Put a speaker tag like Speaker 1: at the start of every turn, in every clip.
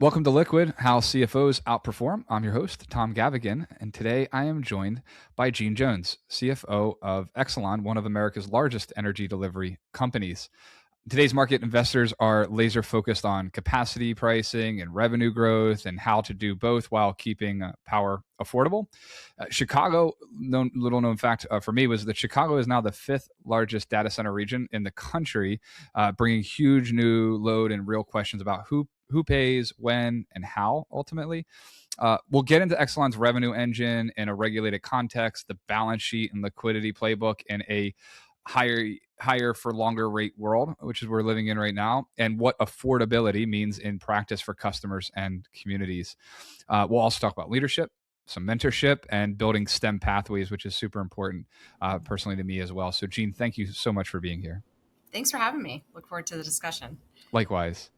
Speaker 1: Welcome to Liquid, how CFOs outperform. I'm your host, Tom Gavaghan, and today I am joined by Jeanne Jones, CFO of Exelon, one of America's largest energy delivery companies. Today's market investors are laser focused on capacity pricing and revenue growth and how to do both while keeping power affordable. Chicago, little known fact for me, was that Chicago is now the 5th largest data center region in the country, bringing huge new load and real questions about who pays, when, and how ultimately. We'll get into Exelon's revenue engine in a regulated context, the balance sheet and liquidity playbook in a higher for longer rate world, which is we're living in right now, and what affordability means in practice for customers and communities. We'll also talk about leadership, some mentorship, and building STEM pathways, which is super important personally to me as well. So Jeanne, thank you so much for being here.
Speaker 2: Thanks for having me. Look forward to the discussion.
Speaker 1: Likewise.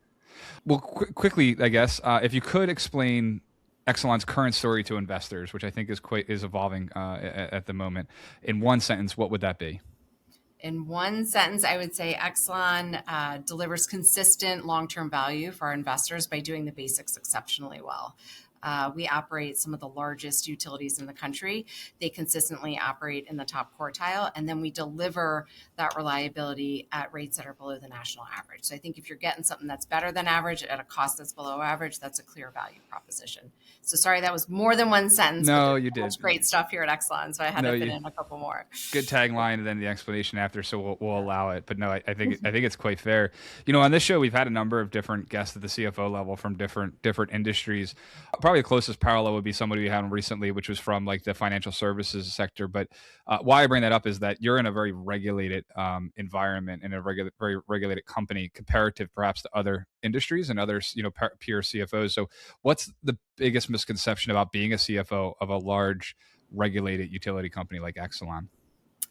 Speaker 1: Well, quickly, I guess, if you could explain Exelon's current story to investors, which I think is evolving at the moment, in one sentence, what would that be?
Speaker 2: In one sentence, I would say Exelon delivers consistent long-term value for our investors by doing the basics exceptionally well. We operate some of the largest utilities in the country. They consistently operate in the top quartile, and then we deliver that reliability at rates that are below the national average. So I think if you're getting something that's better than average at a cost that's below average, that's a clear value proposition. So sorry, that was more than one sentence.
Speaker 1: No, you did.
Speaker 2: Great stuff here at Exelon, so I had to fit in a couple more.
Speaker 1: Good tagline, and then the explanation after, so we'll allow it. But no, I think it's quite fair. You know, on this show, we've had a number of different guests at the CFO level from different industries. Probably the closest parallel would be somebody we had on recently, which was from like the financial services sector. But why I bring that up is that you're in a very regulated environment in a very regulated company comparative perhaps to other industries and others, peer CFOs. So what's the biggest misconception about being a CFO of a large regulated utility company like Exelon?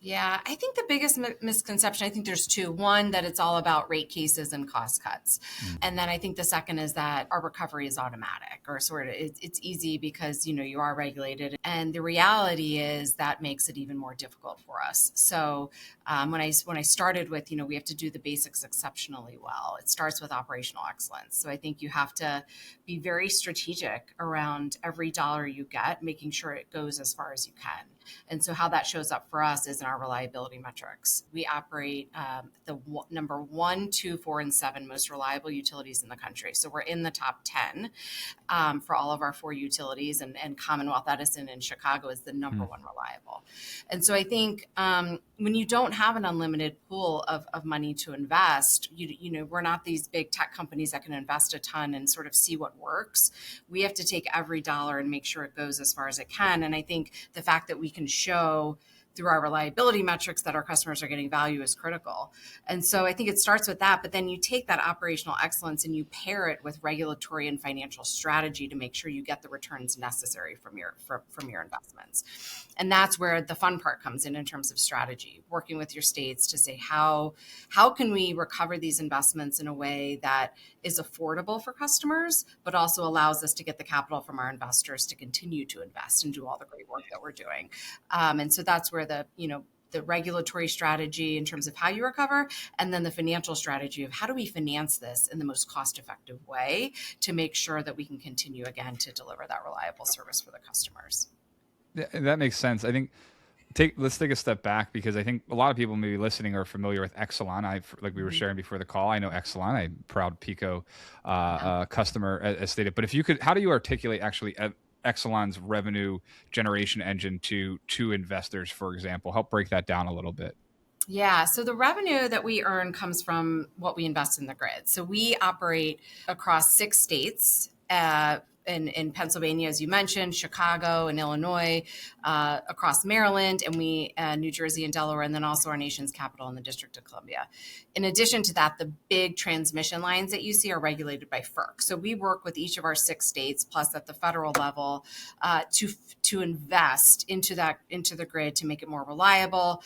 Speaker 2: Yeah, I think the biggest misconception, I think there's two. One, that it's all about rate cases and cost cuts. And then I think the second is that our recovery is automatic, or sort of it's easy because, you are regulated. And the reality is that makes it even more difficult for us. So when I started with, we have to do the basics exceptionally well, it starts with operational excellence. So I think you have to be very strategic around every dollar you get, making sure it goes as far as you can. And so how that shows up for us is in our reliability metrics. We operate the number 1, 2, 4, and 7 most reliable utilities in the country. So we're in the top 10 for all of our 4 utilities, and Commonwealth Edison in Chicago is the number 1 reliable. And so I think when you don't have an unlimited pool of money to invest, we're not these big tech companies that can invest a ton and sort of see what works. We have to take every dollar and make sure it goes as far as it can. And I think the fact that we can show through our reliability metrics that our customers are getting value is critical. And so I think it starts with that, but then you take that operational excellence and you pair it with regulatory and financial strategy to make sure you get the returns necessary from your investments. And that's where the fun part comes in terms of strategy, working with your states to say, how can we recover these investments in a way that is affordable for customers, but also allows us to get the capital from our investors to continue to invest and do all the great work that we're doing. And so that's where the regulatory strategy in terms of how you recover, and then the financial strategy of how do we finance this in the most cost-effective way to make sure that we can continue again to deliver that reliable service for the customers.
Speaker 1: That makes sense. I think let's take a step back, because I think a lot of people maybe listening are familiar with Exelon. Like we were sharing before the call, I know Exelon. I'm a proud PICO customer, as stated. But if you could, how do you articulate actually Exelon's revenue generation engine to investors, for example? Help break that down a little bit.
Speaker 2: Yeah, so the revenue that we earn comes from what we invest in the grid. So we operate across 6 states, in Pennsylvania, as you mentioned, Chicago and Illinois, across Maryland, and New Jersey and Delaware, and then also our nation's capital in the District of Columbia. In addition to that, the big transmission lines that you see are regulated by FERC. So we work with each of our 6 states, plus at the federal level, to invest into the grid to make it more reliable,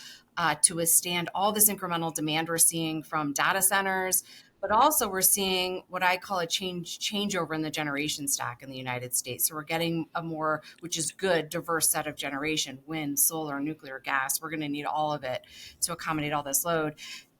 Speaker 2: to withstand all this incremental demand we're seeing from data centers, But also we're seeing what I call a changeover in the generation stack in the United States. So we're getting a more, which is good, diverse set of generation: wind, solar, nuclear, gas. We're going to need all of it to accommodate all this load.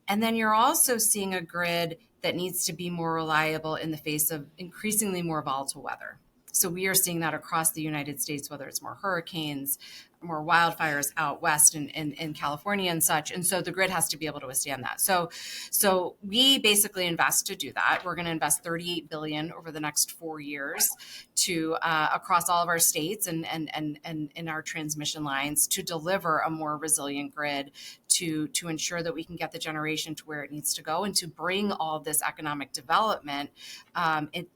Speaker 2: And then you're also seeing a grid that needs to be more reliable in the face of increasingly more volatile weather. So we are seeing that across the United States, whether it's more hurricanes, more wildfires out west in California and such. And so the grid has to be able to withstand that. So we basically invest to do that. We're going to invest $38 billion over the next 4 years to across all of our states and in our transmission lines to deliver a more resilient grid, to ensure that we can get the generation to where it needs to go, and to bring all this economic development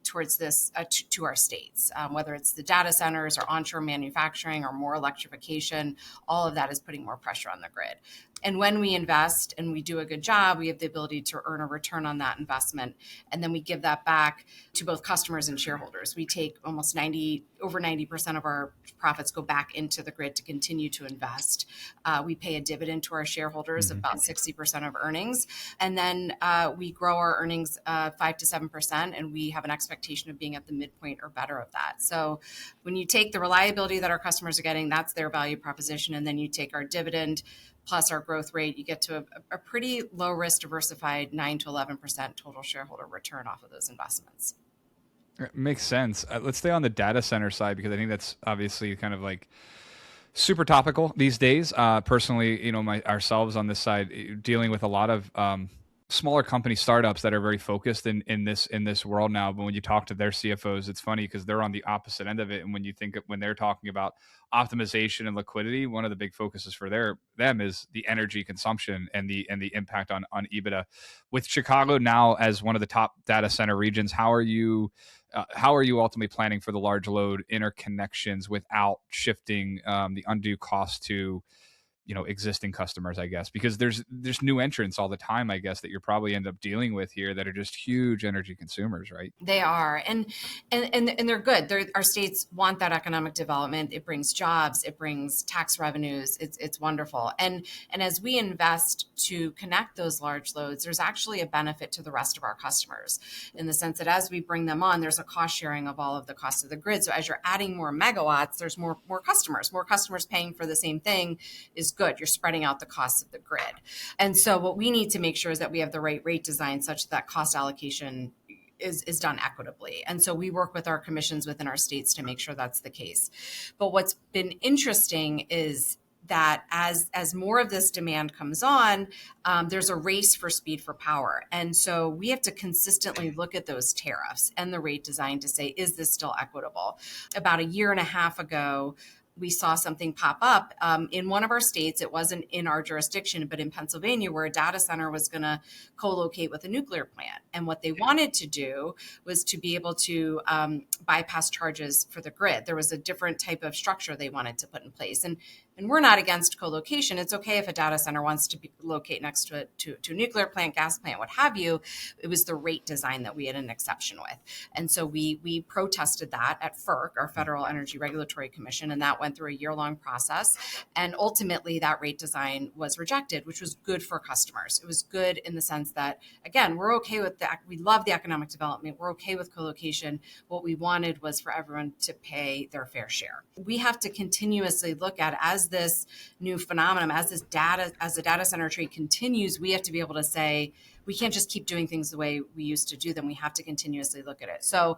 Speaker 2: towards this to our states, whether it's the data centers or onshore manufacturing or more electrification. All of that is putting more pressure on the grid. And when we invest and we do a good job, we have the ability to earn a return on that investment. And then we give that back to both customers and shareholders. We take over 90% of our profits go back into the grid to continue to invest. We pay a dividend to our shareholders of about 60% of earnings. And then we grow our earnings 5 to 7%. And we have an expectation of being at the midpoint or better of that. So when you take the reliability that our customers are getting, that's their value proposition. And then you take our dividend plus our growth rate, you get to a pretty low risk, diversified 9 to 11% total shareholder return off of those investments.
Speaker 1: It makes sense. Let's stay on the data center side, because I think that's obviously kind of like super topical these days. Personally, ourselves on this side, dealing with a lot of smaller company startups that are very focused in this world now. But when you talk to their CFOs, it's funny because they're on the opposite end of it. And when they're talking about optimization and liquidity, one of the big focuses for them is the energy consumption and the impact on EBITDA. With Chicago now as one of the top data center regions, how are you ultimately planning for the large load interconnections without shifting the undue cost to existing customers, I guess, because there's new entrants all the time, I guess, that you're probably end up dealing with here that are just huge energy consumers, right?
Speaker 2: They are, and they're good. Our states want that economic development. It brings jobs, it brings tax revenues. It's wonderful. And as we invest to connect those large loads, there's actually a benefit to the rest of our customers, in the sense that as we bring them on, there's a cost sharing of all of the costs of the grid. So as you're adding more megawatts, there's more customers paying for the same thing is good. You're spreading out the costs of the grid. And so what we need to make sure is that we have the right rate design such that cost allocation is done equitably. And so we work with our commissions within our states to make sure that's the case. But what's been interesting is that as more of this demand comes on, there's a race for speed for power. And so we have to consistently look at those tariffs and the rate design to say, is this still equitable? About a year and a half ago, we saw something pop up in one of our states. It wasn't in our jurisdiction, but in Pennsylvania, where a data center was going to co-locate with a nuclear plant. And what they wanted to do was to be able to bypass charges for the grid. There was a different type of structure they wanted to put in place. And we're not against co-location. It's okay if a data center wants to locate next to a nuclear plant, gas plant, what have you. It was the rate design that we had an exception with. And so we protested that at FERC, our Federal Energy Regulatory Commission, and that went through a year-long process. And ultimately, that rate design was rejected, which was good for customers. It was good in the sense that, again, we're okay with that. We love the economic development. We're okay with co-location. What we wanted was for everyone to pay their fair share. We have to continuously look at, as this new phenomenon, as the data center trade continues, we have to be able to say, we can't just keep doing things the way we used to do them. We have to continuously look at it. So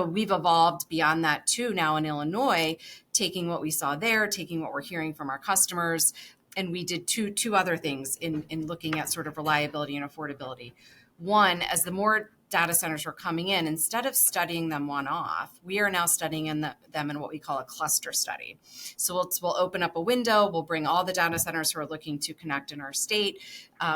Speaker 2: we've evolved beyond that too now in Illinois, taking what we saw there, taking what we're hearing from our customers. And we did two other things in looking at sort of reliability and affordability. One, as the more data centers were coming in, instead of studying them one off, we are now studying them in what we call a cluster study. So we'll open up a window, we'll bring all the data centers who are looking to connect in our state,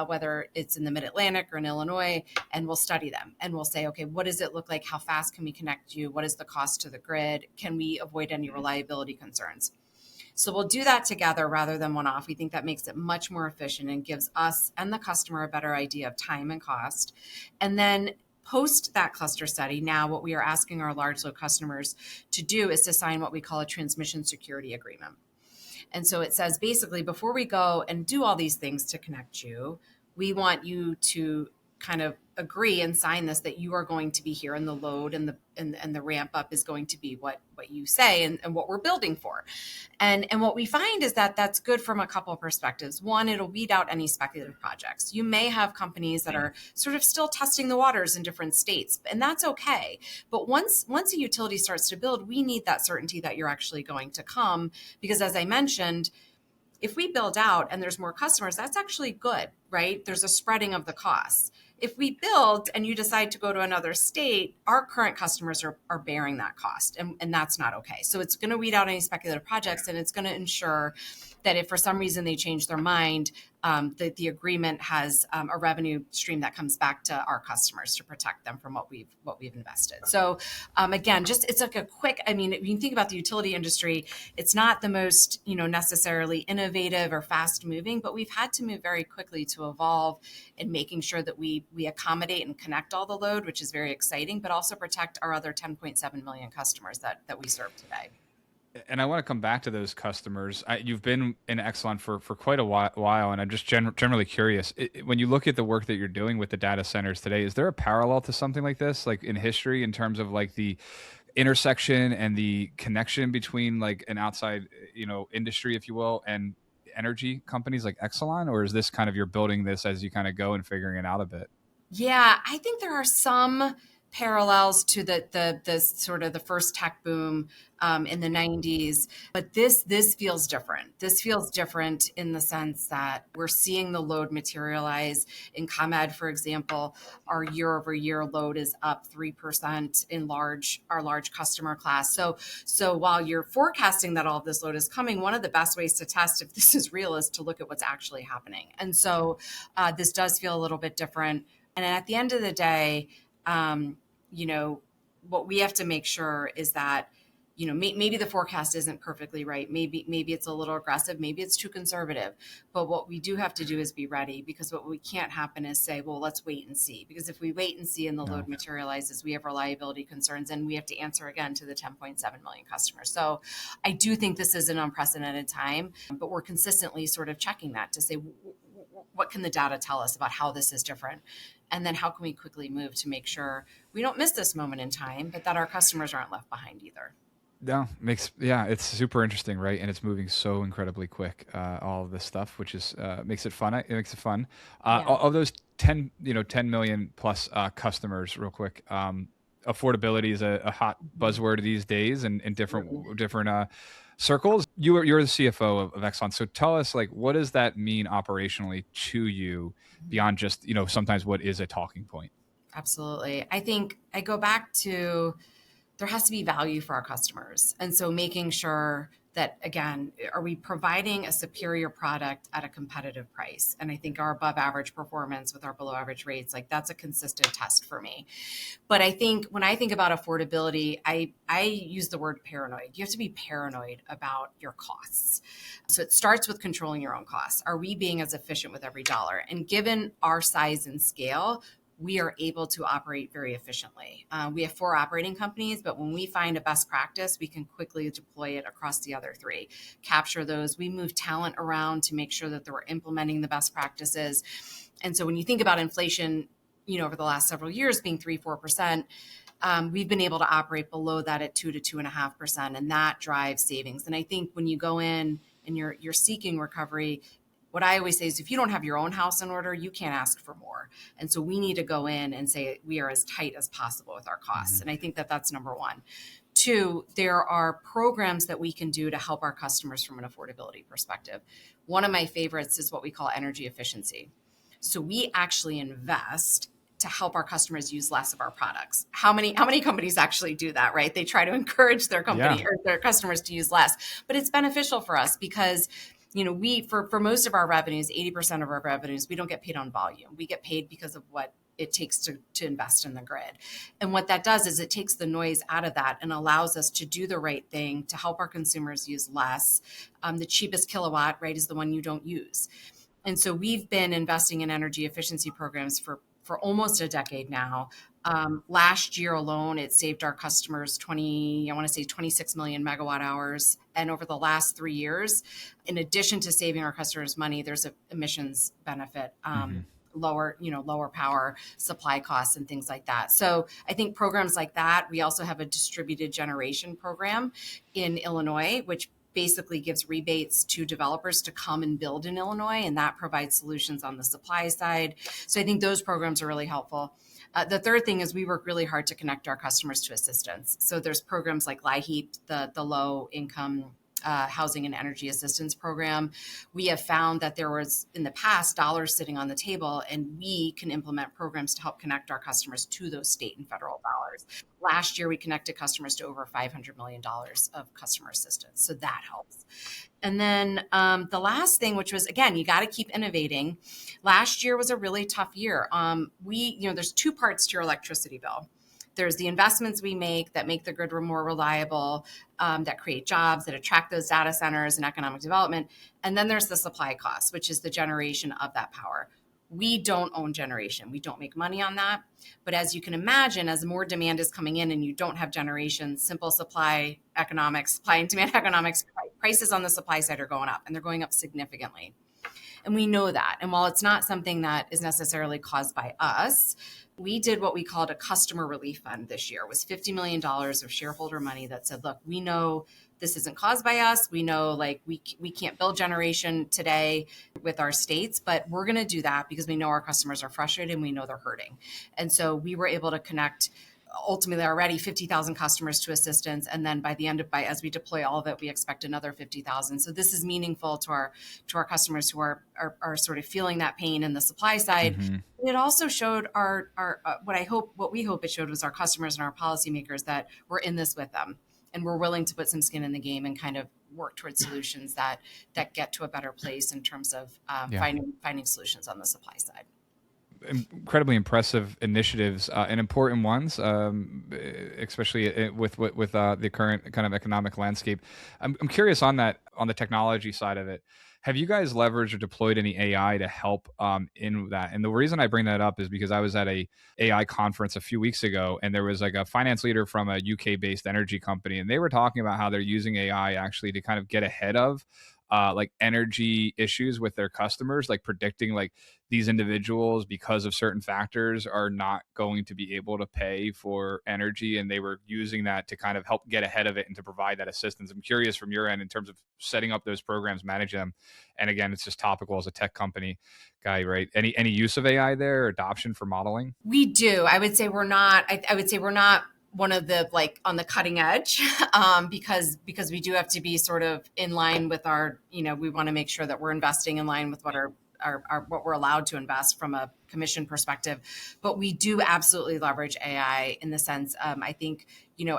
Speaker 2: whether it's in the Mid-Atlantic or in Illinois, and we'll study them. And we'll say, okay, what does it look like? How fast can we connect you? What is the cost to the grid? Can we avoid any reliability concerns? So we'll do that together rather than one off. We think that makes it much more efficient and gives us and the customer a better idea of time and cost. And then post that cluster study, now what we are asking our large load customers to do is to sign what we call a transmission security agreement. And so it says, basically, before we go and do all these things to connect you, we want you to kind of agree and sign this, that you are going to be here, and the load and the ramp up is going to be what you say and what we're building for. And what we find is that that's good from a couple of perspectives. One, it'll weed out any speculative projects. You may have companies that are sort of still testing the waters in different states, and that's okay. But once a utility starts to build, we need that certainty that you're actually going to come, because as I mentioned, if we build out and there's more customers, that's actually good, right? There's a spreading of the costs. If we build and you decide to go to another state, our current customers are bearing that cost, and that's not okay. So it's going to weed out any speculative projects, and it's going to ensure that if for some reason they change their mind, that the agreement has a revenue stream that comes back to our customers to protect them from what we've invested. So again, just it's like a quick, I mean, if you think about the utility industry, it's not the most, necessarily innovative or fast moving, but we've had to move very quickly to evolve in making sure that we accommodate and connect all the load, which is very exciting, but also protect our other 10.7 million customers that we serve today.
Speaker 1: And I want to come back to those customers. You've been in Exelon for quite a while, and I'm just generally curious. When you look at the work that you're doing with the data centers today, is there a parallel to something like this, like in history, in terms of like the intersection and the connection between like an outside, industry, if you will, and energy companies like Exelon? Or is this kind of you're building this as you kind of go and figuring it out a bit?
Speaker 2: Yeah, I think there are some parallels to the sort of the first tech boom in the 90s, but this feels different. This feels different in the sense that we're seeing the load materialize. In ComEd, for example, our year-over-year load is up 3% in our large customer class. So while you're forecasting that all of this load is coming, one of the best ways to test if this is real is to look at what's actually happening. And so this does feel a little bit different. And at the end of the day, what we have to make sure is that, maybe the forecast isn't perfectly right. Maybe it's a little aggressive. Maybe it's too conservative. But what we do have to do is be ready, because what we can't happen is say, well, let's wait and see. Because if we wait and see and the load materializes, we have reliability concerns, and we have to answer again to the 10.7 million customers. So I do think this is an unprecedented time, but we're consistently sort of checking that to say, what can the data tell us about how this is different? And then how can we quickly move to make sure we don't miss this moment in time, but that our customers aren't left behind either?
Speaker 1: No, it's super interesting, right? And it's moving so incredibly quick. All of this stuff, which is makes it fun. It makes it fun.
Speaker 2: Yeah.
Speaker 1: Of those 10 million plus customers, real quick. Affordability is a hot buzzword these days, and in different circles. You're the CFO of Exelon, so tell us, like, what does that mean operationally to you beyond just sometimes what is a talking point?
Speaker 2: Absolutely. I think I go back to there has to be value for our customers. And so making sure that, again, are we providing a superior product at a competitive price? And I think our above average performance with our below average rates, like that's a consistent test for me. But I think when I think about affordability, I use the word paranoid. You have to be paranoid about your costs. So it starts with controlling your own costs. Are we being as efficient with every dollar? And given our size and scale, we are able to operate very efficiently. We have 4 operating companies, but when we find a best practice, we can quickly deploy it across the other 3, capture those. We move talent around to make sure that we're implementing the best practices. And so when you think about inflation, over the last several years being 3-4%, we've been able to operate below that at 2 to 2.5%, and that drives savings. And I think when you go in and you're seeking recovery, what I always say is if you don't have your own house in order, you can't ask for more. And so we need to go in and say we are as tight as possible with our costs. And I think that that's number 1. 2, there are programs that we can do to help our customers from an affordability perspective. One of my favorites is what we call energy efficiency. So we actually invest to help our customers use less of our products. How many companies actually do that, right? They try to encourage their company or their customers to use less, but it's beneficial for us because we, for most of our revenues, 80% of our revenues, we don't get paid on volume. We get paid because of what it takes to invest in the grid. And what that does is it takes the noise out of that and allows us to do the right thing to help our consumers use less. The cheapest kilowatt, right, is the one you don't use. And so we've been investing in energy efficiency programs for almost a decade now. Last year alone, it saved our customers 26 million megawatt hours. And over the last 3 years, in addition to saving our customers money, there's an emissions benefit lower power supply costs and things like that. So I think programs like that. We also have a distributed generation program in Illinois, which basically gives rebates to developers to come and build in Illinois, and that provides solutions on the supply side. So I think those programs are really helpful. The third thing is we work really hard to connect our customers to assistance. So there's programs like LIHEAP, the low income housing and energy assistance program. We have found that there was in the past dollars sitting on the table, and we can implement programs to help connect our customers to those state and federal dollars. Last year, we connected customers to over $500 million of customer assistance. So that helps. And then the last thing, which was, again, you got to keep innovating. Last year was a really tough year. There's two parts to your electricity bill. There's the investments we make that make the grid more reliable, that create jobs, that attract those data centers and economic development. And then there's the supply costs, which is the generation of that power. We don't own generation. We don't make money on that. But as you can imagine, as more demand is coming in and you don't have generation, simple supply economics, supply and demand economics, prices on the supply side are going up, and they're going up significantly. And we know that. And while it's not something that is necessarily caused by us, we did what we called a customer relief fund this year. It was $50 million of shareholder money that said, look, we know this isn't caused by us. We know we can't build generation today with our states, but we're going to do that because we know our customers are frustrated and we know they're hurting. And so we were able to connect ultimately already 50,000 customers to assistance. And then as we deploy all of it, we expect another 50,000. So this is meaningful to our customers who are sort of feeling that pain in the supply side. Mm-hmm. It also showed what we hope it showed was our customers and our policymakers that we're in this with them. And we're willing to put some skin in the game and kind of work towards solutions that get to a better place in terms of finding solutions on the supply side.
Speaker 1: Incredibly impressive initiatives and important ones, especially with the current kind of economic landscape. I'm curious on the technology side of it. Have you guys leveraged or deployed any AI to help in that? And the reason I bring that up is because I was at a AI conference a few weeks ago, and there was like a finance leader from a UK-based energy company, and they were talking about how they're using AI actually to kind of get ahead of energy issues with their customers, like predicting like these individuals, because of certain factors, are not going to be able to pay for energy. And they were using that to kind of help get ahead of it and to provide that assistance. I'm curious from your end in terms of setting up those programs, manage them. And again, it's just topical as a tech company guy, right? Any use of AI there or adoption for modeling?
Speaker 2: We do. I would say we're not. I would say we're not one of the on the cutting edge because we do have to be sort of in line with our, we want to make sure that we're investing in line with what what we're allowed to invest from a commission perspective. But we do absolutely leverage AI in the sense, I think,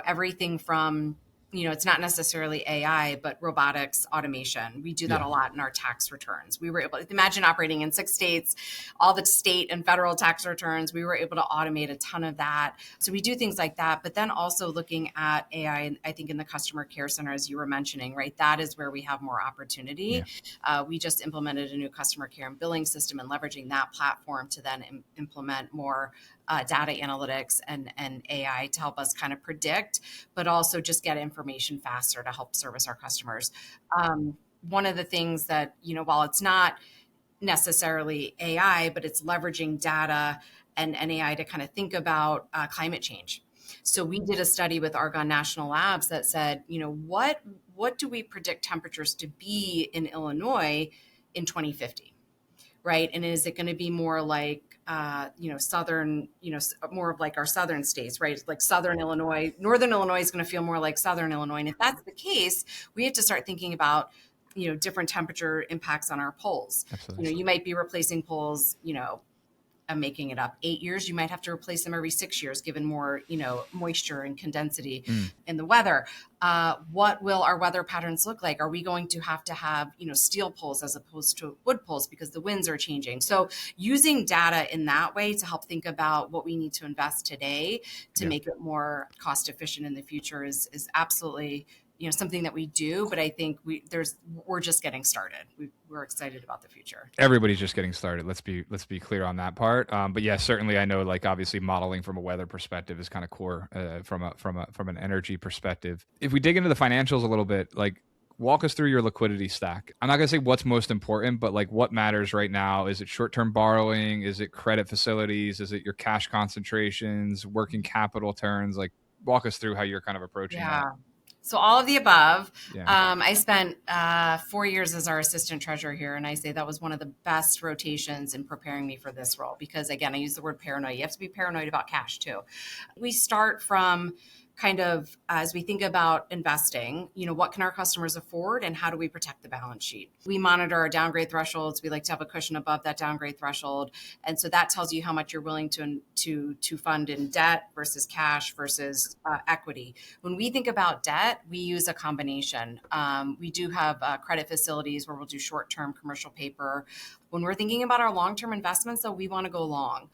Speaker 2: everything from, it's not necessarily AI, but robotics, automation. We do that a lot in our tax returns. We were able to imagine operating in 6 states, all the state and federal tax returns. We were able to automate a ton of that. So we do things like that, but then also looking at AI, I think in the customer care center, as you were mentioning, right? That is where we have more opportunity. Yeah. We just implemented a new customer care and billing system, and leveraging that platform to then implement more data analytics and AI to help us kind of predict, but also just get information faster to help service our customers. One of the things that, while it's not necessarily AI, but it's leveraging data and AI to kind of think about climate change. So we did a study with Argonne National Labs that said, what do we predict temperatures to be in Illinois in 2050, right? And is it going to be more like southern, more of like our southern states, right? Like southern Illinois, northern Illinois is going to feel more like southern Illinois. And if that's the case, we have to start thinking about, different temperature impacts on our poles. Absolutely. You might be replacing poles, I'm making it up, 8 years. You might have to replace them every 6 years, given more, moisture and condensity in the weather. What will our weather patterns look like? Are we going to have, steel poles as opposed to wood poles because the winds are changing? So using data in that way to help think about what we need to invest today to make it more cost efficient in the future is absolutely something that we do, but I think we're just getting started. We're excited about the future.
Speaker 1: Everybody's just getting started. Let's be clear on that part. But yeah, certainly I know, like, obviously modeling from a weather perspective is kind of core from an energy perspective. If we dig into the financials a little bit, like, walk us through your liquidity stack. I'm not going to say what's most important, but like what matters right now. Is it short-term borrowing? Is it credit facilities? Is it your cash concentrations, working capital turns? Like walk us through how you're kind of approaching that.
Speaker 2: So all of the above.
Speaker 1: Yeah.
Speaker 2: I spent 4 years as our assistant treasurer here, and I say that was one of the best rotations in preparing me for this role because, again, I use the word paranoid. You have to be paranoid about cash too. We start from kind of as we think about investing, what can our customers afford and how do we protect the balance sheet? We monitor our downgrade thresholds. We like to have a cushion above that downgrade threshold. And so that tells you how much you're willing to fund in debt versus cash versus equity. When we think about debt, we use a combination. We do have credit facilities where we'll do short-term commercial paper. When we're thinking about our long-term investments, though, we want to go long.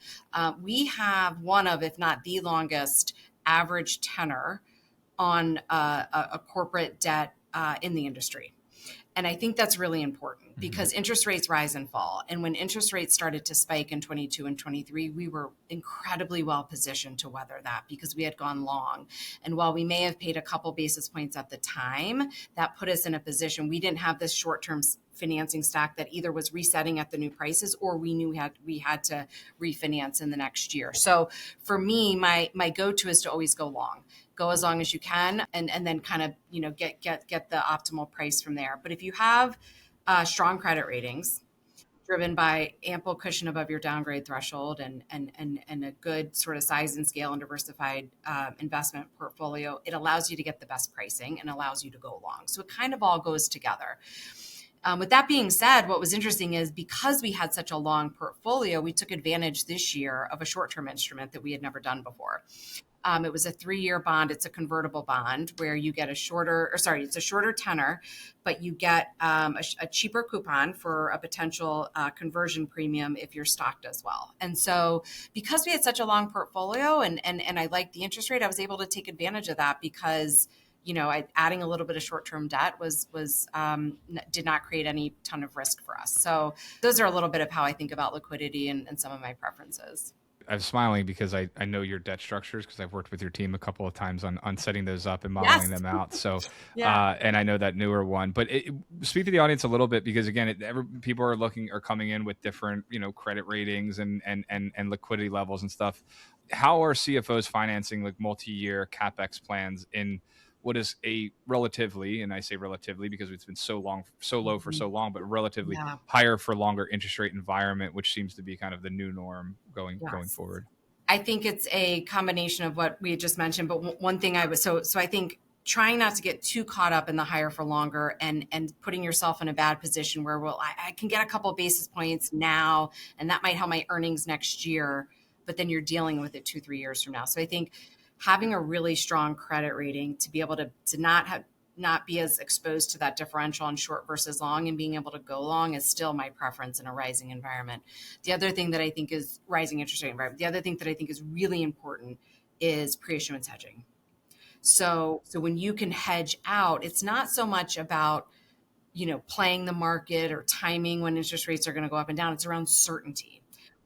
Speaker 2: We have one of, if not the longest, average tenor on a corporate debt in the industry. And I think that's really important because interest rates rise and fall. And when interest rates started to spike in 22 and 23, we were incredibly well positioned to weather that because we had gone long. And while we may have paid a couple basis points at the time, that put us in a position. We didn't have this short-term financing stack that either was resetting at the new prices or we knew we had to refinance in the next year. So for me, my go-to is to always go long. Go as long as you can, and then kind of get the optimal price from there. But if you have strong credit ratings, driven by ample cushion above your downgrade threshold, and a good sort of size and scale and diversified investment portfolio, it allows you to get the best pricing and allows you to go long. So it kind of all goes together. With that being said, what was interesting is because we had such a long portfolio, we took advantage this year of a short-term instrument that we had never done before. It was a 3-year bond. It's a convertible bond where you get it's a shorter tenor, but you get a cheaper coupon for a potential conversion premium if you're stocked as well. And so because we had such a long portfolio and I liked the interest rate, I was able to take advantage of that because adding a little bit of short-term debt did not create any ton of risk for us. So those are a little bit of how I think about liquidity and some of my preferences.
Speaker 1: I'm smiling because I know your debt structures because I've worked with your team a couple of times on setting those up and modeling them out. So, and I know that newer one, but speak to the audience a little bit because again, people are coming in with different, credit ratings and liquidity levels and stuff. How are CFOs financing like multi-year CapEx plans in what is a relatively, and I say relatively because it's been so low for so long, but relatively higher for longer interest rate environment, which seems to be kind of the new norm going forward?
Speaker 2: I think it's a combination of what we had just mentioned, but one thing so I think trying not to get too caught up in the higher for longer and putting yourself in a bad position where I can get a couple basis points now and that might help my earnings next year, but then you're dealing with it 2-3 years from now. So I think having a really strong credit rating to be able to not be as exposed to that differential on short versus long and being able to go long is still my preference in a rising environment. The other thing that I think is rising interest rate environment. The other thing that I think is really important is pre-issuance hedging. So when you can hedge out, it's not so much about, playing the market or timing when interest rates are going to go up and down. It's around certainty.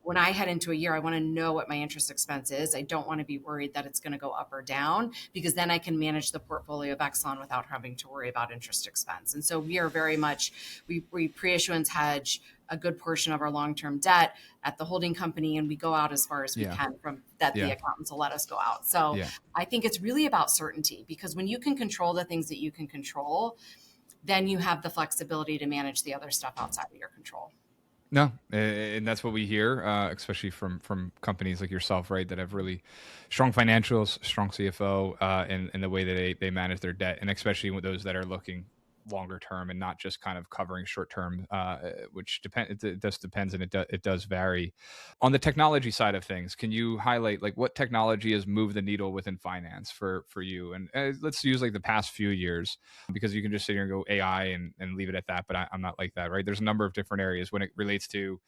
Speaker 2: When I head into a year, I want to know what my interest expense is. I don't want to be worried that it's going to go up or down because then I can manage the portfolio of Exelon without having to worry about interest expense. And so we are very much, we pre-issuance hedge a good portion of our long-term debt at the holding company, and we go out as far as we can from that. The accountants will let us go out. So I think it's really about certainty because when you can control the things that you can control, then you have the flexibility to manage the other stuff outside of your control.
Speaker 1: No, and that's what we hear, especially from companies like yourself, right, that have really strong financials, strong CFO, and the way that they manage their debt, and especially with those that are looking longer term and not just kind of covering short term, which it just depends, and it does vary. On the technology side of things, can you highlight like what technology has moved the needle within finance for you? And let's use like the past few years, because you can just sit here and go AI and leave it at that, but I'm not like that, right? There's a number of different areas when it relates to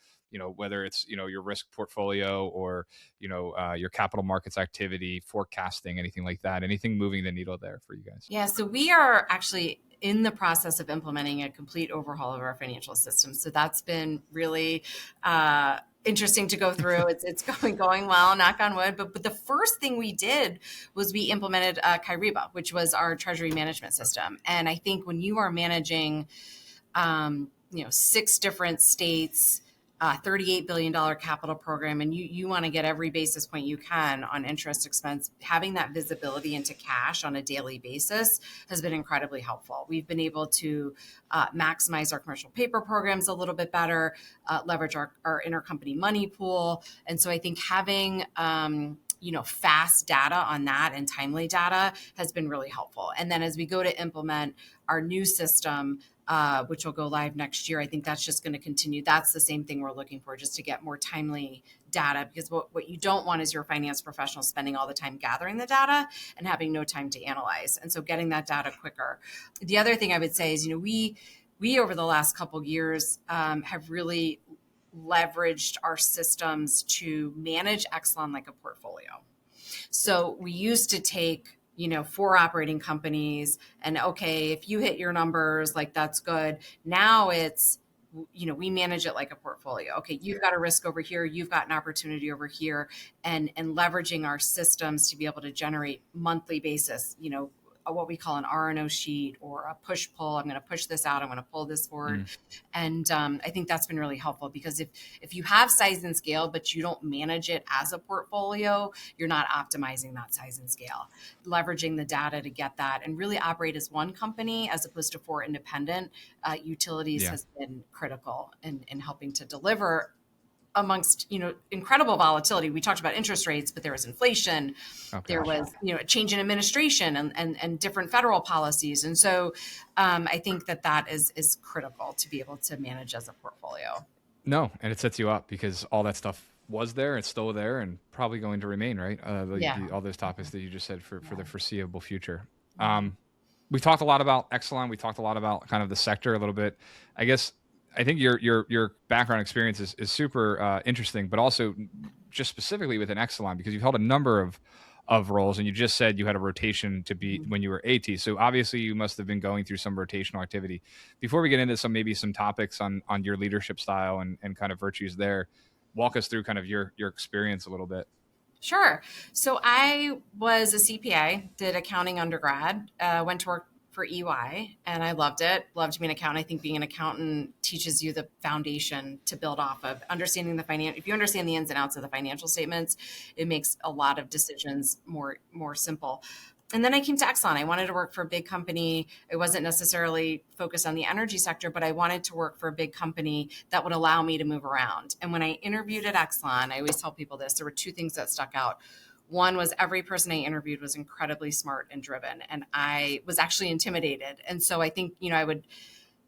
Speaker 1: whether it's your risk portfolio or your capital markets activity, forecasting, anything like that. Anything moving the needle there for you guys?
Speaker 2: Yeah, so we are actually in the process of implementing a complete overhaul of our financial system. So that's been really interesting to go through. It's going well, knock on wood. But the first thing we did was we implemented Kyriba, which was our treasury management system. And I think when you are managing, 6 different states, $38 billion capital program, and you want to get every basis point you can on interest expense, having that visibility into cash on a daily basis has been incredibly helpful. We've been able to maximize our commercial paper programs a little bit better, leverage our intercompany money pool. And so I think having fast data on that and timely data has been really helpful. And then as we go to implement our new system, which will go live next year, I think that's just going to continue. That's the same thing we're looking for, just to get more timely data, because what you don't want is your finance professional spending all the time gathering the data and having no time to analyze. And so getting that data quicker. The other thing I would say is, we over the last couple of years have really leveraged our systems to manage Exelon like a portfolio. So we used to take 4 operating companies and, okay, if you hit your numbers, like, that's good. Now it's, we manage it like a portfolio. Okay, you've got a risk over here, you've got an opportunity over here, and leveraging our systems to be able to generate monthly basis, what we call an R&O sheet or a push-pull. I'm going to push this out, I'm going to pull this forward. And I think that's been really helpful, because if you have size and scale, but you don't manage it as a portfolio, you're not optimizing that size and scale. Leveraging the data to get that and really operate as one company as opposed to 4 independent utilities has been critical in helping to deliver amongst, incredible volatility. We talked about interest rates, but there was inflation, there was, a change in administration and different federal policies. And so I think that is critical to be able to manage as a portfolio.
Speaker 1: No, and it sets you up because all that stuff was there, it's still there, and probably going to remain, right? All those topics that you just said for the foreseeable future. We talked a lot about Exelon. We talked a lot about kind of the sector a little bit. I think your background experience is super interesting, but also just specifically within Exelon, because you've held a number of roles, and you just said you had a rotation to be when you were AT. So obviously you must have been going through some rotational activity. Before we get into some topics on your leadership style and kind of virtues there, walk us through kind of your experience a little bit.
Speaker 2: Sure. So I was a CPA, did accounting undergrad, went to work for EY, and I loved it. Loved being an accountant. I think being an accountant teaches you the foundation to build off of. Understanding if you understand the ins and outs of the financial statements, it makes a lot of decisions more simple. And then I came to Exelon. I wanted to work for a big company. I wasn't necessarily focused on the energy sector, but I wanted to work for a big company that would allow me to move around. And when I interviewed at Exelon, I always tell people this, there were 2 things that stuck out. One was every person I interviewed was incredibly smart and driven, and I was actually intimidated. And so I think, I would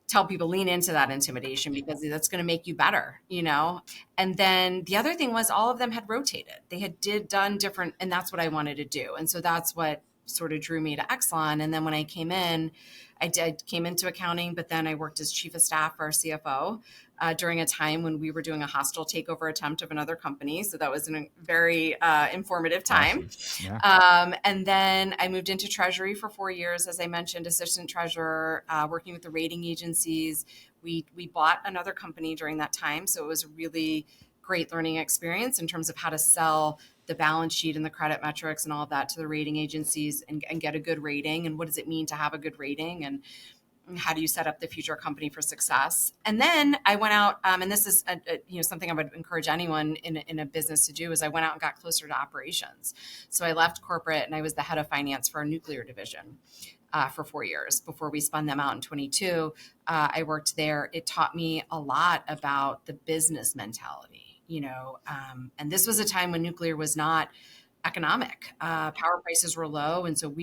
Speaker 2: tell people, lean into that intimidation, because that's going to make you better, And then the other thing was all of them had rotated. They had done different, and that's what I wanted to do. And so that's what sort of drew me to Exelon. And then when I came in, I came into accounting, but then I worked as chief of staff for our CFO during a time when we were doing a hostile takeover attempt of another company. So that was a very informative time. Awesome. Yeah. And then I moved into treasury for 4 years, as I mentioned, assistant treasurer, working with the rating agencies. We bought another company during that time. So it was a really great learning experience in terms of how to sell the balance sheet and the credit metrics and all of that to the rating agencies and get a good rating. And what does it mean to have a good rating? And how do you set up the future company for success? And then I went out, and this is something I would encourage anyone in a business to do, is I went out and got closer to operations. So I left corporate and I was the head of finance for our nuclear division for 4 years before we spun them out in 22. I worked there. It taught me a lot about the business mentality. And this was a time when nuclear was not economic. Power prices were low. And so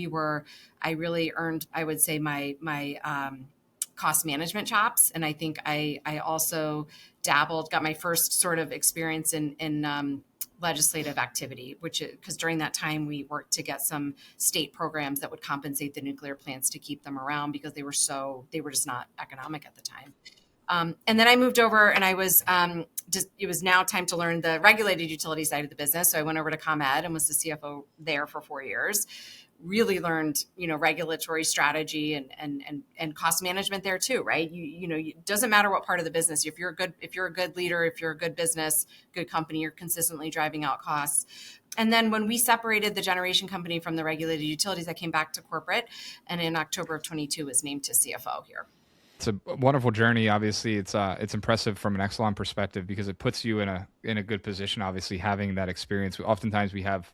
Speaker 2: I really earned, I would say, my cost management chops. And I think I also got my first sort of experience in legislative activity, because during that time we worked to get some state programs that would compensate the nuclear plants to keep them around, because they were just not economic at the time. And then I moved over, and I was it was now time to learn the regulated utility side of the business. So I went over to ComEd and was the CFO there for 4 years. really learned, regulatory strategy and cost management there too, right? It doesn't matter what part of the business. If you're a good leader, if you're a good business, good company, you're consistently driving out costs. And then when we separated the generation company from the regulated utilities, I came back to corporate, and in October of 22 was named to CFO here.
Speaker 1: It's a wonderful journey. Obviously, it's impressive from an Exelon perspective because it puts you in a good position. Obviously, having that experience. Oftentimes, we have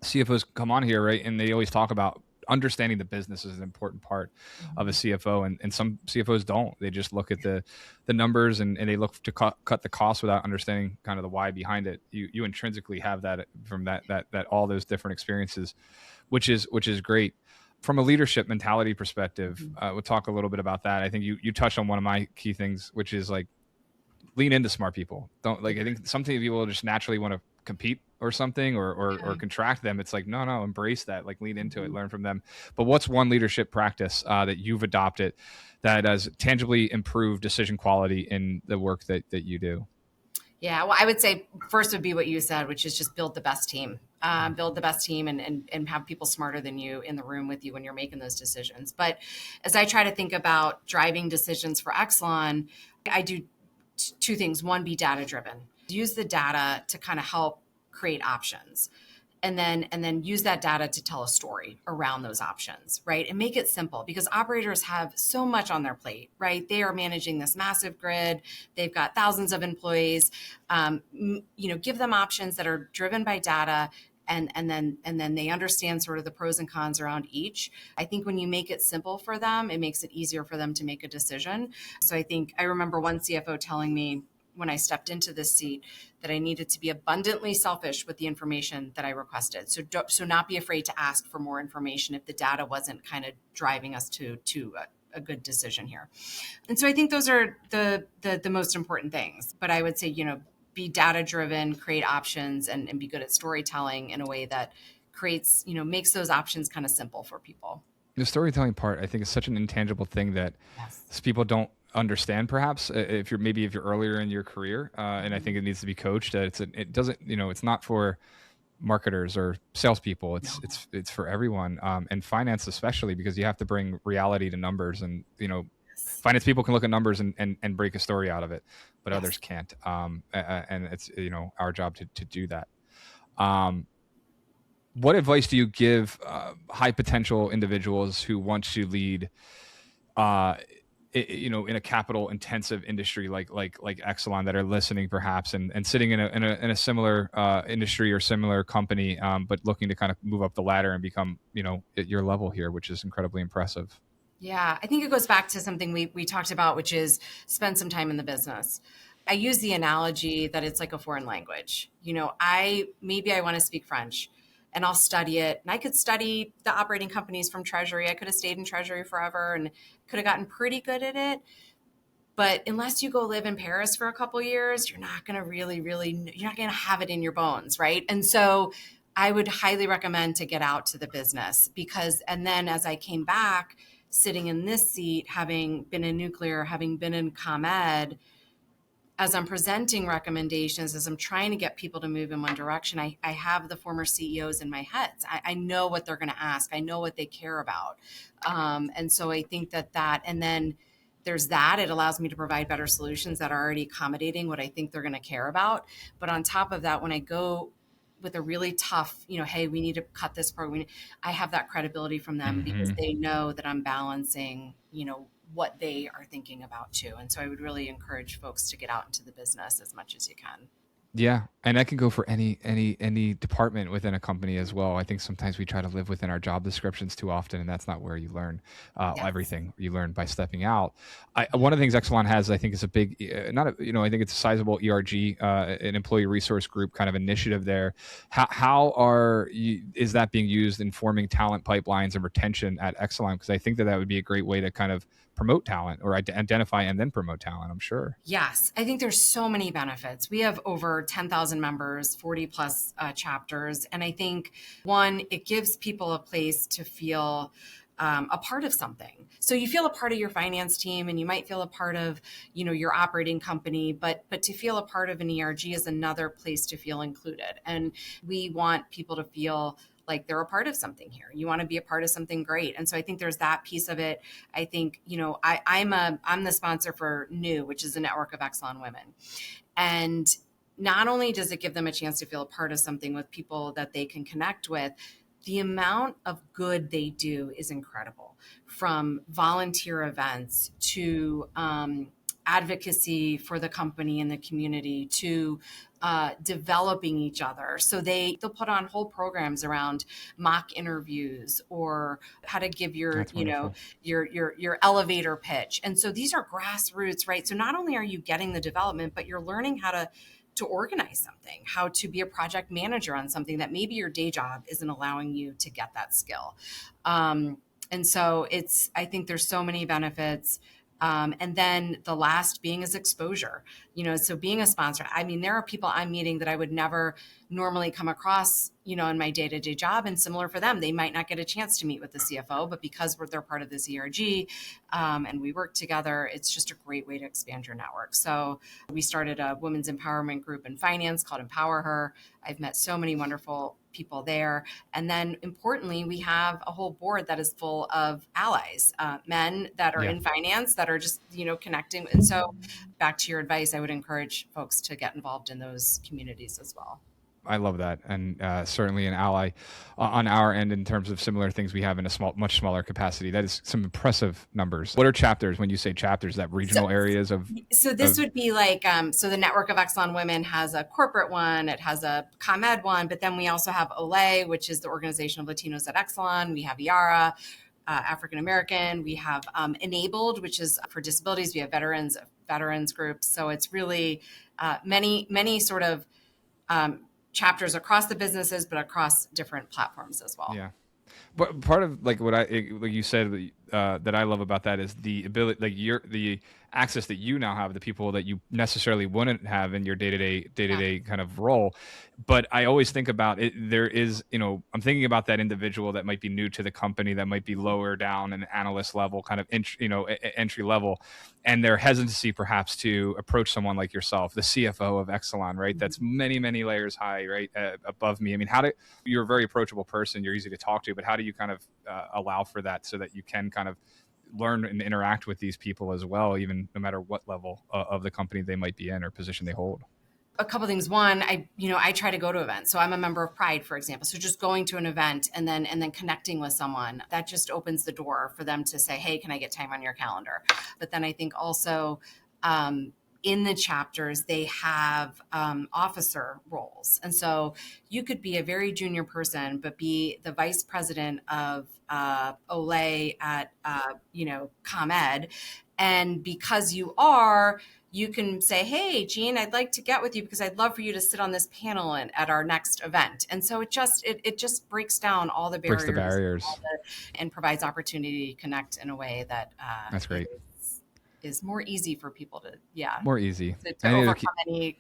Speaker 1: CFOs come on here, right, and they always talk about understanding the business is an important part of a CFO, and some CFOs don't. They just look at the numbers and they look to cut the cost without understanding kind of the why behind it. You intrinsically have that from that all those different experiences, which is great. From a leadership mentality perspective, we'll talk a little bit about that. I think you touched on one of my key things, which is like lean into smart people. Don't I think sometimes people just naturally want to compete or something or contract them. It's like, no, embrace that, like lean into it, learn from them. But what's one leadership practice that you've adopted that has tangibly improved decision quality in the work that you do?
Speaker 2: Yeah, well, I would say first would be what you said, which is just build the best team. Build the best team and have people smarter than you in the room with you when you're making those decisions. But as I try to think about driving decisions for Exelon, I do two things. One, be data driven. Use the data to kind of help create options. And then use that data to tell a story around those options, right? And make it simple because operators have so much on their plate, right? They are managing this massive grid. They've got thousands of employees. Give them options that are driven by data, and then they understand sort of the pros and cons around each. I think when you make it simple for them, it makes it easier for them to make a decision. So I remember one CFO telling me when I stepped into this seat that I needed to be abundantly selfish with the information that I requested. So not be afraid to ask for more information if the data wasn't kind of driving us to a good decision here. And so I think those are the most important things. But I would say, be data driven, create options, and be good at storytelling in a way that creates, makes those options kind of simple for people.
Speaker 1: The storytelling part, I think, is such an intangible thing that people don't understand. Perhaps if you're earlier in your career, and I think it needs to be coached. It's not for marketers or salespeople. It's for everyone, and finance especially, because you have to bring reality to numbers. And finance people can look at numbers and break a story out of it, but others can't. And it's our job to do that. What advice do you give high potential individuals who want to lead, in a capital intensive industry like Exelon, that are listening perhaps and sitting in a similar industry or similar company, but looking to kind of move up the ladder and become, at your level here, which is incredibly impressive?
Speaker 2: Yeah, I think it goes back to something we talked about, which is spend some time in the business. I use the analogy that it's like a foreign language. I want to speak French, and I'll study it. And I could study the operating companies from Treasury. I could have stayed in Treasury forever and could have gotten pretty good at it. But unless you go live in Paris for a couple of years, you're not going to you're not going to have it in your bones, right? And so I would highly recommend to get out to the business and then as I came back, sitting in this seat, having been in nuclear, having been in ComEd, as I'm presenting recommendations, as I'm trying to get people to move in one direction, I have the former CEOs in my head. I know what they're going to ask. I know what they care about. And so I think that, and then there's that. It allows me to provide better solutions that are already accommodating what I think they're going to care about. But on top of that, when I go with a really tough, hey, we need to cut this program, I have that credibility from them because they know that I'm balancing, what they are thinking about too. And so I would really encourage folks to get out into the business as much as you can.
Speaker 1: Yeah, and that can go for any department within a company as well. I think sometimes we try to live within our job descriptions too often, and that's not where you learn everything. You learn by stepping out. One of the things Exelon has, I think, is a big, I think it's a sizable ERG, an employee resource group kind of initiative there. Is that being used in forming talent pipelines and retention at Exelon? Because I think that would be a great way to kind of promote talent or identify and then promote talent, I'm sure.
Speaker 2: Yes, I think there's so many benefits. We have over 10,000 members, 40 plus chapters. And I think, one, it gives people a place to feel a part of something. So you feel a part of your finance team and you might feel a part of, your operating company, but to feel a part of an ERG is another place to feel included. And we want people to feel like they're a part of something here. You want to be a part of something great. And so I think there's that piece of it. I think, I'm the sponsor for NEW, which is the Network of Exelon Women. And not only does it give them a chance to feel a part of something with people that they can connect with, the amount of good they do is incredible, from volunteer events to advocacy for the company and the community to developing each other. So they'll put on whole programs around mock interviews or how to give your your elevator pitch. And so these are grassroots, right? So not only are you getting the development, but you're learning how to organize something, how to be a project manager on something that maybe your day job isn't allowing you to get that skill. And so I think there's so many benefits. And then the last being is exposure, so being a sponsor, I mean, there are people I'm meeting that I would never normally come across, in my day-to-day job, and similar for them. They might not get a chance to meet with the CFO, but because they're part of this ERG and we work together, it's just a great way to expand your network. So we started a women's empowerment group in finance called Empower Her. I've met so many wonderful people there. And then importantly, we have a whole board that is full of allies, men that are in finance that are just, connecting. And so back to your advice, I would encourage folks to get involved in those communities as well.
Speaker 1: I love that. And certainly an ally on our end in terms of similar things we have in a much smaller capacity. That is some impressive numbers. What are chapters? When you say chapters, that regional areas of?
Speaker 2: So this would be like, so the Network of Exelon Women has a corporate one, it has a ComEd one, but then we also have OLE, which is the Organization of Latinos at Exelon. We have IARA, African American. We have Enabled, which is for disabilities. We have veterans groups. So it's really many sort of chapters across the businesses, but across different platforms as well.
Speaker 1: Yeah. But part of like you said that I love about that is the ability, like the access that you now have, the people that you necessarily wouldn't have in your day-to-day kind of role. But I always think about it. There is, I'm thinking about that individual that might be new to the company, that might be lower down an analyst level, kind of entry level, and their hesitancy perhaps to approach someone like yourself, the CFO of Exelon, right? That's many layers high, right, above me. I mean, you're a very approachable person. You're easy to talk to, but how do you kind of allow for that so that you can kind of learn and interact with these people as well, even no matter what level of the company they might be in or position they hold?
Speaker 2: A couple things. One, I try to go to events. So I'm a member of Pride, for example. So just going to an event and then connecting with someone, that just opens the door for them to say, hey, can I get time on your calendar? But then I think also in the chapters, they have officer roles. And so you could be a very junior person, but be the vice president of OLE at, ComEd. And because you can say, hey, Jeanne, I'd like to get with you because I'd love for you to sit on this panel at our next event. And so it just breaks down all the barriers. And provides opportunity to connect in a way that
Speaker 1: that's great.
Speaker 2: Is more easy for people to,
Speaker 1: more easy
Speaker 2: to overcome any,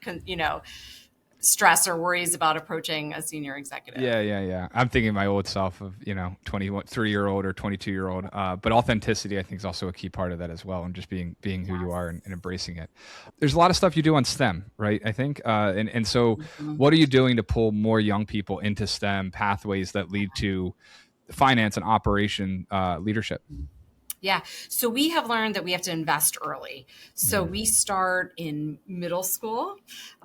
Speaker 2: stress or worries about approaching a senior executive.
Speaker 1: Yeah. I'm thinking my old self of, 23-year-old or 22-year-old. But authenticity, I think, is also a key part of that as well. And just being who you are and embracing it. There's a lot of stuff you do on STEM, right? I think. And so what are you doing to pull more young people into STEM pathways that lead to finance and operation leadership?
Speaker 2: Yeah. So we have learned that we have to invest early. So we start in middle school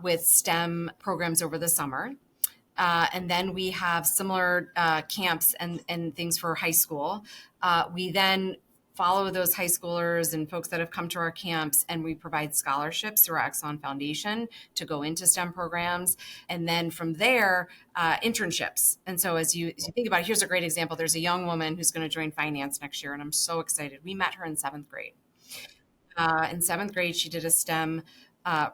Speaker 2: with STEM programs over the summer. And then we have similar camps and things for high school. We then follow those high schoolers and folks that have come to our camps, and we provide scholarships through our Exelon Foundation to go into STEM programs. And then from there, internships. And so as you think about it, here's a great example. There's a young woman who's going to join finance next year, and I'm so excited. We met her in seventh grade. In seventh grade, she did a STEM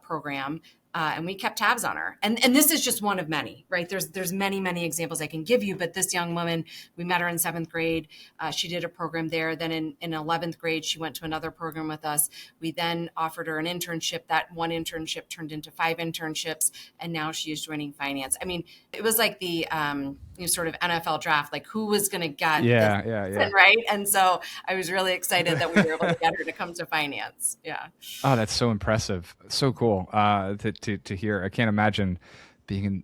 Speaker 2: program. And we kept tabs on her. And this is just one of many, right? There's many examples I can give you, but this young woman, we met her in seventh grade. She did a program there. Then in 11th grade, she went to another program with us. We then offered her an internship. That one internship turned into 5 internships. And now she is joining finance. I mean, it was like the sort of NFL draft, like who was going to get this, right? And so I was really excited that we were able to get her to come to finance. Yeah.
Speaker 1: Oh, that's so impressive. So cool to hear. I can't imagine being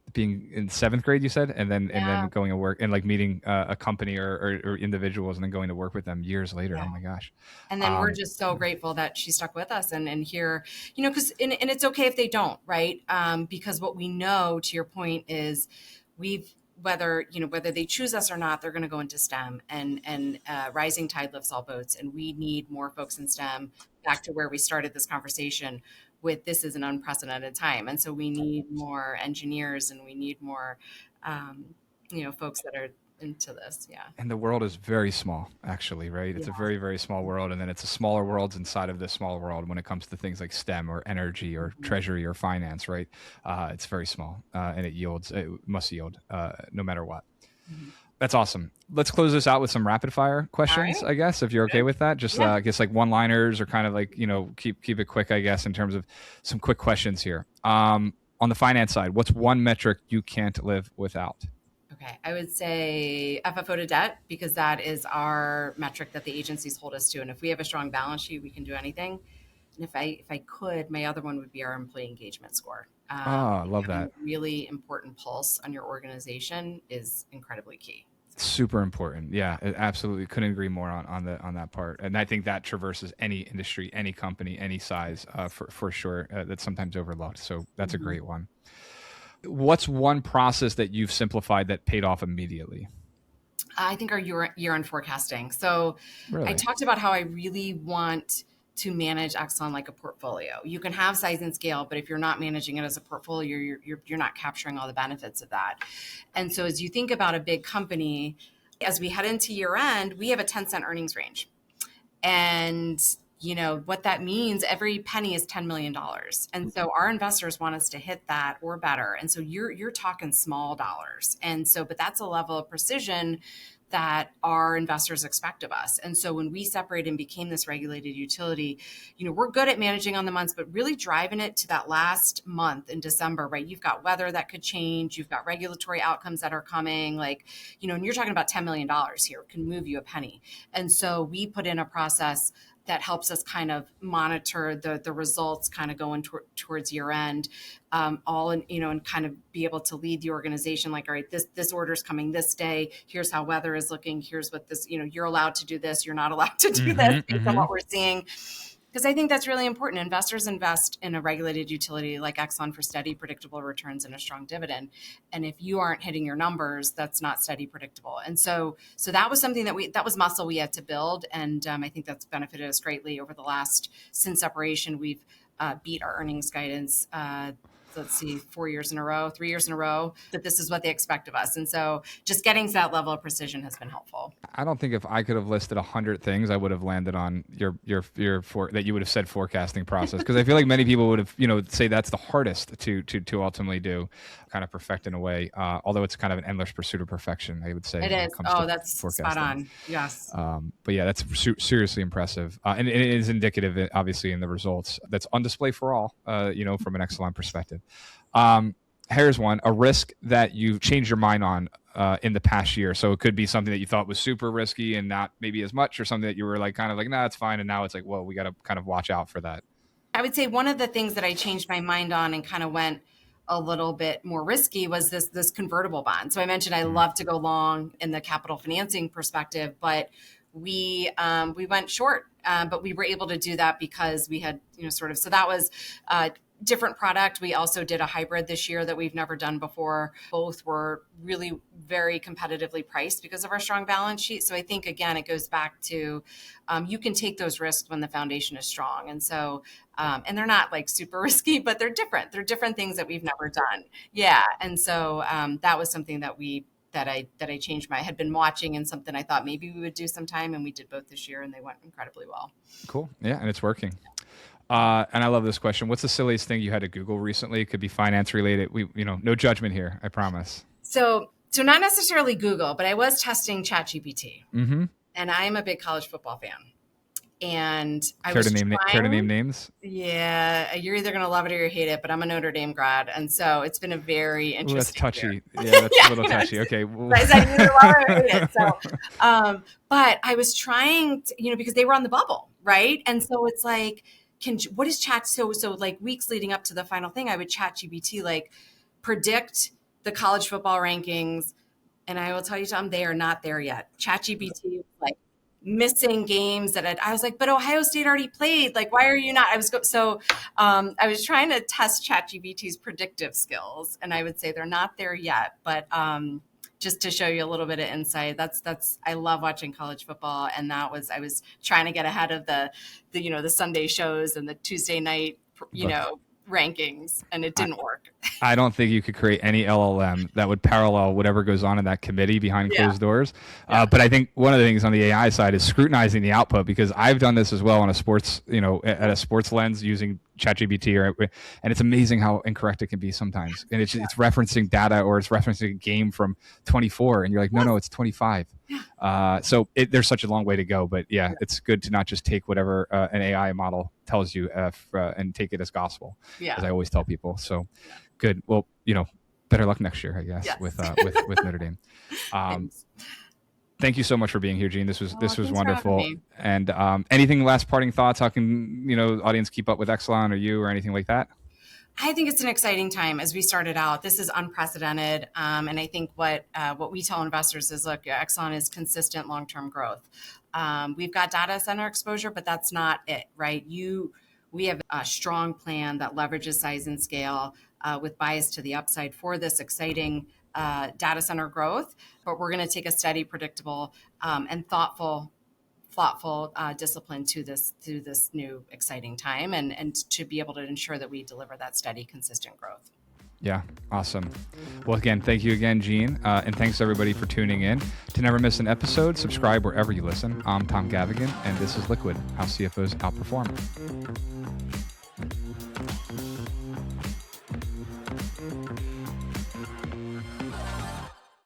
Speaker 1: in seventh grade, you said, and then
Speaker 2: Yeah.
Speaker 1: going to work and like meeting a company or individuals, and then going to work with them years later.
Speaker 2: Yeah.
Speaker 1: Oh my gosh.
Speaker 2: And then we're just so grateful that she stuck with us and here, because, and it's okay if they don't, right? Because what we know, to your point, is whether they choose us or not, they're going to go into STEM, and rising tide lifts all boats. And we need more folks in STEM. Back to where we started this conversation with, this is an unprecedented time. And so we need more engineers, and we need more, folks that are into this. Yeah.
Speaker 1: And the world is very small, actually, right? It's a
Speaker 2: Yeah.
Speaker 1: very, very small world. And then it's a smaller world inside of this small world when it comes to things like STEM or energy or treasury or finance, right? It's very small, and it must yield no matter what.
Speaker 2: Mm-hmm.
Speaker 1: That's awesome. Let's close this out with some rapid fire questions,
Speaker 2: Right.
Speaker 1: I guess, if you're okay with that. Just,
Speaker 2: Yeah.
Speaker 1: I guess, like one-liners, or kind of like, keep it quick, I guess, in terms of some quick questions here. On the finance side, what's one metric you can't live without?
Speaker 2: Okay, I would say FFO to debt, because that is our metric that the agencies hold us to. And if we have a strong balance sheet, we can do anything. And if I could, my other one would be our employee engagement score.
Speaker 1: I love
Speaker 2: Having
Speaker 1: that.
Speaker 2: a really important pulse on your organization is incredibly key.
Speaker 1: Super important. Yeah, absolutely. Couldn't agree more on that part. And I think that traverses any industry, any company, any size, for sure. That's sometimes overlooked. So that's a great one. What's one process that you've simplified that paid off immediately?
Speaker 2: I think our year-end forecasting. So
Speaker 1: Really?
Speaker 2: I talked about how I really want to manage Exelon like a portfolio. You can have size and scale, but if you're not managing it as a portfolio, you're not capturing all the benefits of that. And so as you think about a big company, as we head into year end, we have a 10-cent earnings range. And what that means, every penny is $10 million. And so our investors want us to hit that or better. And so you're talking small dollars. And so, but that's a level of precision that our investors expect of us. And so when we separated and became this regulated utility, we're good at managing on the months, but really driving it to that last month in December, right? You've got weather that could change. You've got regulatory outcomes that are coming, and you're talking about $10 million here, can move you a penny. And so we put in a process that helps us kind of monitor the results kind of going towards year end, and kind of be able to lead the organization like, all right, this order is coming this day. Here's how weather is looking. Here's what this, you're allowed to do this. You're not allowed to do this based on what we're seeing. Because I think that's really important. Investors invest in a regulated utility like Exelon for steady, predictable returns and a strong dividend. And if you aren't hitting your numbers, that's not steady, predictable. And so that was something that was muscle we had to build. And I think that's benefited us greatly over the since separation. We've beat our earnings guidance. Let's see, 3 years in a row, that this is what they expect of us. And so just getting to that level of precision has been helpful.
Speaker 1: I don't think if I could have listed 100 things, I would have landed on that you would have said forecasting process. Because I feel like many people would have, say that's the hardest to ultimately do, kind of perfect in a way. Although it's kind of an endless pursuit of perfection, I would say.
Speaker 2: It is. Oh, that's spot on. Yes.
Speaker 1: But yeah, that's seriously impressive. And it is indicative, obviously, in the results that's on display for all, from an Exelon perspective. Here's one, a risk that you've changed your mind on in the past year. So it could be something that you thought was super risky and not maybe as much, or something that you were like, kind of like, nah, it's fine. And now it's like, well, we got to kind of watch out for that.
Speaker 2: I would say one of the things that I changed my mind on and kind of went a little bit more risky was this convertible bond. So I mentioned I love to go long in the capital financing perspective, but we went short, but we were able to do that because we had, so that was different product. We also did a hybrid this year that we've never done before. Both were really very competitively priced because of our strong balance sheet. So I think, again, it goes back to you can take those risks when the foundation is strong. And so, and they're not like super risky, but they're different. They're different things that we've never done. Yeah. And so that was something that I changed. I had been watching, and something I thought maybe we would do sometime, and we did both this year, and they went incredibly well.
Speaker 1: Cool. Yeah, and it's working. And I love this question. What's the silliest thing you had to Google recently? It could be finance related. We, no judgment here, I promise.
Speaker 2: So not necessarily Google, but I was testing ChatGPT, and I am a big college football fan. And I
Speaker 1: care to name names?
Speaker 2: Yeah, you're either going to love it or you hate it, but I'm a Notre Dame grad, and so it's been a very interesting.
Speaker 1: That's touchy.
Speaker 2: Year.
Speaker 1: Yeah, that's a little touchy. Okay.
Speaker 2: I either love it or hate it. So, but I was trying to, because they were on the bubble, right? And so it's like, what is chat? So like weeks leading up to the final thing, I would chat GPT like, predict the college football rankings. And I will tell you, Tom, they are not there yet. ChatGPT, like missing games that I was like, but Ohio State already played. Like, why are you not? I was trying to test ChatGPT's predictive skills, and I would say they're not there yet. But just to show you a little bit of insight, I love watching college football, and I was trying to get ahead of the Sunday shows and the Tuesday night rankings, and it didn't work.
Speaker 1: I don't think you could create any LLM that would parallel whatever goes on in that committee behind closed doors. But I think one of the things on the AI side is scrutinizing the output, because I've done this as well on a sports, at a sports lens using ChatGPT, and it's amazing how incorrect it can be sometimes. And it's referencing data, or it's referencing a game from 24, and you're like, no, it's 25. So there's such a long way to go, but it's good to not just take whatever an AI model tells you and take it as gospel, as I always tell people. So good. Well, better luck next year, I guess, with Notre Dame. Thank you so much for being here, Jeanne. This was wonderful. And anything last parting thoughts? How can audience keep up with Exelon or you or anything like that?
Speaker 2: I think it's an exciting time. As we started out, this is unprecedented. And I think what we tell investors is, look, Exelon is consistent long-term growth. We've got data center exposure, but that's not it, right? We have a strong plan that leverages size and scale with bias to the upside for this exciting data center growth. But we're going to take a steady, predictable, and thoughtful discipline to this new exciting time, and to be able to ensure that we deliver that steady, consistent growth.
Speaker 1: Yeah, awesome. Well, again, thank you again, Jeanne, and thanks everybody for tuning in. To never miss an episode, subscribe wherever you listen. I'm Tom Gavaghan, and this is Liquid, how CFOs outperform.